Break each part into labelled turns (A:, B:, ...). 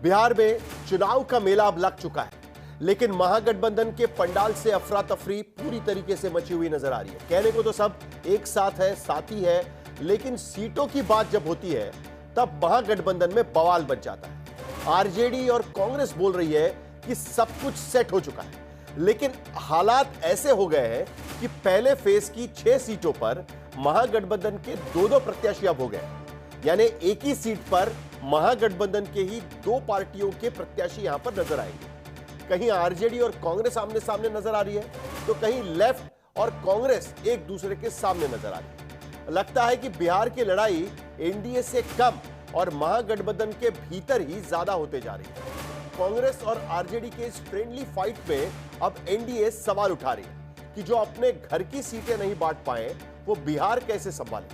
A: बिहार में चुनाव का मेला अब लग चुका है, लेकिन महागठबंधन के पंडाल से अफरा तफरी पूरी तरीके से मची हुई नजर आ रही है। कहने को तो सब एक साथ है, साथी है, लेकिन सीटों की बात जब होती है तब महागठबंधन में बवाल बच जाता है। आरजेडी और कांग्रेस बोल रही है कि सब कुछ सेट हो चुका है, लेकिन हालात ऐसे हो गए हैं कि पहले फेज की 6 सीटों पर महागठबंधन के 2-2 प्रत्याशी अब हो गए, यानी एक ही सीट पर महागठबंधन के ही 2 पार्टियों के प्रत्याशी यहां पर नजर आएंगे। कहीं आरजेडी और कांग्रेस आमने सामने नजर आ रही है, तो कहीं लेफ्ट और कांग्रेस एक दूसरे के सामने नजर आ रही है। लगता है कि बिहार की लड़ाई एनडीए से कम और महागठबंधन के भीतर ही ज्यादा होते जा रही है। कांग्रेस और आरजेडी के इस फ्रेंडली फाइट में अब एनडीए सवाल उठा रही है कि जो अपने घर की सीटें नहीं बांट पाए वो बिहार कैसे संभालें।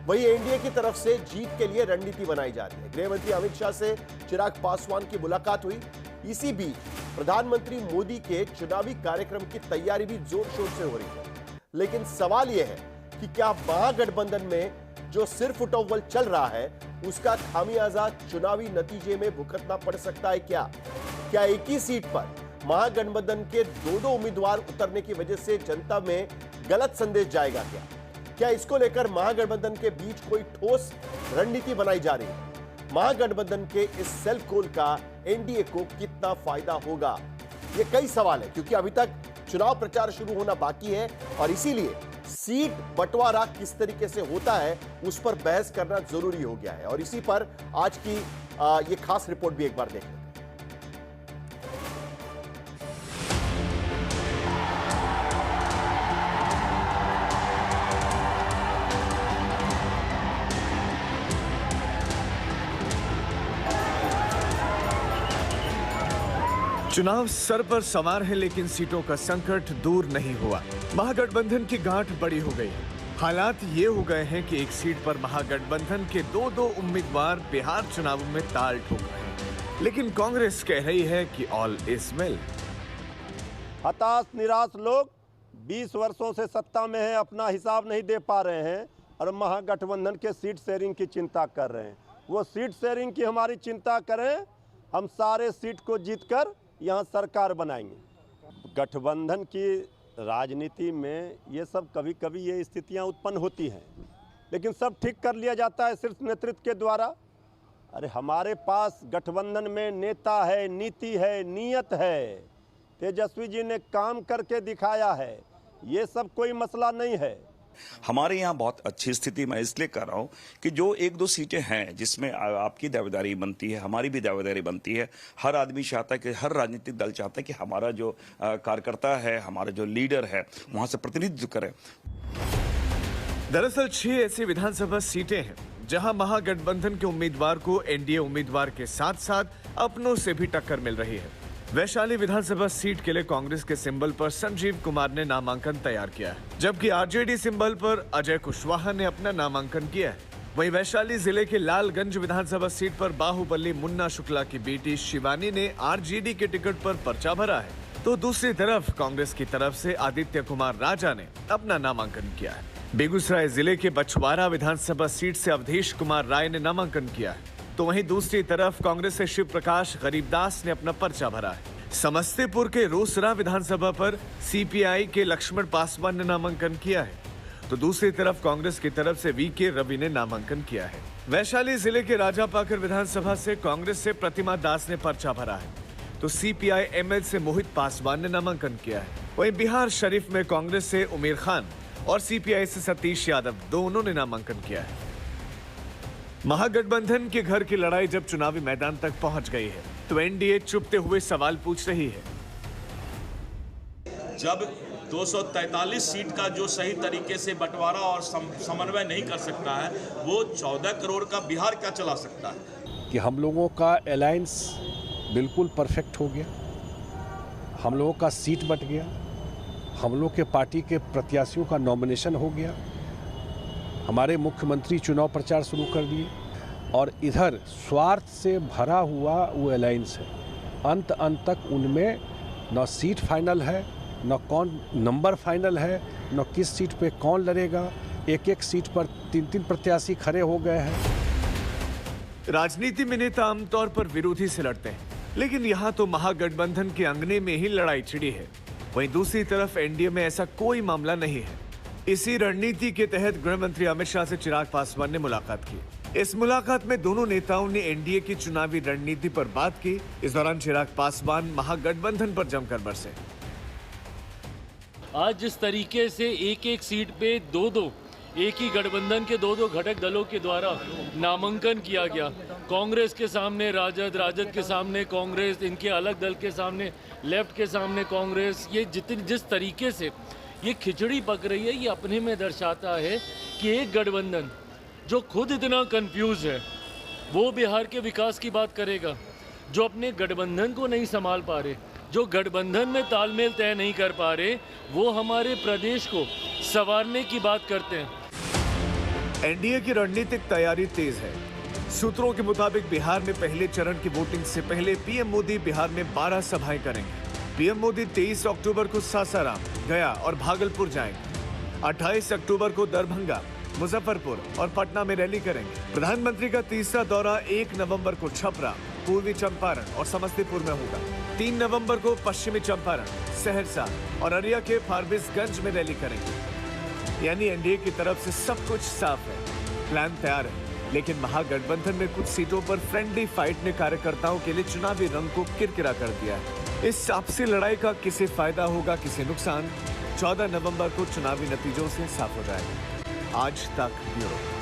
A: वही एनडीए की तरफ से जीत के लिए रणनीति बनाई जा रही है। गृह मंत्री अमित शाह से चिराग पासवान की मुलाकात हुई। इसी बीच प्रधानमंत्री मोदी के चुनावी कार्यक्रम की तैयारी भी जोर शोर से हो रही है। लेकिन सवाल यह है कि क्या महागठबंधन में जो सिर्फ उटव्वल चल रहा है उसका खामियाजा चुनावी नतीजे में भुगतना पड़ सकता है? क्या एक ही सीट पर महागठबंधन के 2-2 उम्मीदवार उतरने की वजह से जनता में गलत संदेश जाएगा? क्या इसको लेकर महागठबंधन के बीच कोई ठोस रणनीति बनाई जा रही है? महागठबंधन के इस सेल्फ गोल का एनडीए को कितना फायदा होगा? ये कई सवाल है, क्योंकि अभी तक चुनाव प्रचार शुरू होना बाकी है और इसीलिए सीट बंटवारा किस तरीके से होता है उस पर बहस करना जरूरी हो गया है। और इसी पर आज की ये खास रिपोर्ट भी एक बार देख लें।
B: चुनाव सर पर सवार है, लेकिन सीटों का संकट दूर नहीं हुआ। महागठबंधन की गांठ बड़ी हो गई। हालात ये हो गए हैं कि एक सीट पर महागठबंधन के 2-2 उम्मीदवार बिहार चुनाव में ताल ठोक रहे हैं, लेकिन कांग्रेस कह रही है कि ऑल इज वेल।
C: हताश निराश लोग 20 वर्षों से सत्ता में हैं, अपना हिसाब नहीं दे पा रहे हैं और महागठबंधन के सीट शेयरिंग की चिंता कर रहे हैं। वो सीट शेयरिंग की हमारी चिंता करें, हम सारे सीट को जीतकर यहाँ सरकार बनाएंगे। गठबंधन की राजनीति में ये सब कभी कभी ये स्थितियाँ उत्पन्न होती हैं, लेकिन सब ठीक कर लिया जाता है सिर्फ नेतृत्व के द्वारा। अरे हमारे पास गठबंधन में नेता है, नीति है, नीयत है। तेजस्वी जी ने काम करके दिखाया है, ये सब कोई मसला नहीं है।
D: हमारे यहाँ बहुत अच्छी स्थिति मैं इसलिए कर रहा हूँ कि जो 1-2 सीटें हैं जिसमें आपकी दावेदारी बनती है, हमारी भी दावेदारी बनती है। हर आदमी चाहता है कि हर राजनीतिक दल चाहता है कि हमारा जो कार्यकर्ता है, हमारा जो लीडर है, वहां से प्रतिनिधित्व करे।
B: दरअसल 6 ऐसी विधानसभा सीटें हैं जहां महागठबंधन के उम्मीदवार को एनडीए उम्मीदवार के साथ साथ अपनों से भी टक्कर मिल रही है। वैशाली विधानसभा सीट के लिए कांग्रेस के सिंबल पर संजीव कुमार ने नामांकन तैयार किया है, जबकि आरजेडी सिंबल पर अजय कुशवाहा ने अपना नामांकन किया है। वहीं वैशाली जिले के लालगंज विधानसभा सीट पर बाहुबली मुन्ना शुक्ला की बेटी शिवानी ने आरजेडी के टिकट पर पर्चा भरा है, तो दूसरी तरफ कांग्रेस की तरफ से आदित्य कुमार राजा ने अपना नामांकन किया है। बेगूसराय जिले के बछवाड़ा विधानसभा सीट से अवधेश कुमार राय ने नामांकन किया है, तो वहीं दूसरी तरफ कांग्रेस से शिव प्रकाश गरीबदास ने अपना पर्चा भरा है। समस्तीपुर के रोसड़ा विधानसभा पर सीपीआई के लक्ष्मण पासवान ने नामांकन किया है, तो दूसरी तरफ कांग्रेस की तरफ से वीके रवि ने नामांकन किया है। वैशाली जिले के राजापाकर विधानसभा से कांग्रेस से प्रतिमा दास ने पर्चा भरा है, तो सीपीआई एमएल से मोहित पासवान ने नामांकन किया है। वहीं बिहार शरीफ में कांग्रेस से उमेर खान और सीपीआई से सतीश यादव दोनों ने नामांकन किया है। महागठबंधन के घर की लड़ाई जब चुनावी मैदान तक पहुंच गई है, तो एनडीए चुपते हुए सवाल पूछ रही है।
E: जब 243 सीट का जो सही तरीके से बंटवारा और समन्वय नहीं कर सकता है, वो 14 करोड़ का बिहार क्या चला सकता है?
F: कि हम लोगों का अलायंस बिल्कुल परफेक्ट हो गया, हम लोगों का सीट बट गया, हम लोग के पार्टी के प्रत्याशियों का नॉमिनेशन हो गया, हमारे मुख्यमंत्री चुनाव प्रचार शुरू कर दिए और इधर स्वार्थ से भरा हुआ वो अलायंस है। अंत तक उनमें न सीट फाइनल है, न कौन नंबर फाइनल है, न किस सीट पे कौन लड़ेगा। एक सीट पर 3-3 प्रत्याशी खड़े हो गए हैं।
B: राजनीति में नेता आमतौर पर विरोधी से लड़ते हैं, लेकिन यहाँ तो महागठबंधन के अंगने में ही लड़ाई छिड़ी है। वहीं दूसरी तरफ एनडीए में ऐसा कोई मामला नहीं है। इसी रणनीति के तहत गृह मंत्री अमित शाह से चिराग पासवान ने मुलाकात की। इस मुलाकात में दोनों नेताओं ने एनडीए की चुनावी रणनीति पर बात की। इस दौरान चिराग पासवान महागठबंधन पर जमकर बरसे।
G: आज जिस तरीके से एक एक सीट पे दो एक ही गठबंधन के दो घटक दलों के द्वारा नामांकन किया गया, कांग्रेस के सामने राजद, राजद के सामने कांग्रेस, इनके अलग दल के सामने लेफ्ट के सामने कांग्रेस, ये जिस तरीके से ये खिचड़ी पक रही है, ये अपने में दर्शाता है कि एक गठबंधन जो खुद इतना कंफ्यूज है वो बिहार के विकास की बात करेगा, जो अपने गठबंधन को नहीं संभाल पा रहे, जो गठबंधन में तालमेल तय नहीं कर पा रहे, वो हमारे प्रदेश को संवारने की बात करते हैं।
B: एनडीए की रणनीतिक तैयारी तेज है। सूत्रों के मुताबिक बिहार में पहले चरण की वोटिंग से पहले पीएम मोदी बिहार में 12 सभाएं करेंगे। पीएम मोदी 23 अक्टूबर को सासाराम, गया और भागलपुर जाएंगे। 28 अक्टूबर को दरभंगा, मुजफ्फरपुर और पटना में रैली करेंगे। प्रधानमंत्री का तीसरा दौरा 1 नवंबर को छपरा, पूर्वी चंपारण और समस्तीपुर में होगा। 3 नवंबर को पश्चिमी चंपारण, सहरसा और अरिया के फारबिसगंज में रैली करेंगे। यानी एनडीए की तरफ से सब कुछ साफ है, प्लान तैयार है। लेकिन महागठबंधन में कुछ सीटों पर फ्रेंडली फाइट ने कार्यकर्ताओं के लिए चुनावी रंग को किरकिरा कर दिया है। इस आपसी लड़ाई का किसे फायदा होगा, किसे नुकसान, 14 नवंबर को चुनावी नतीजों से साफ हो जाएगा। आज तक ब्यूरो।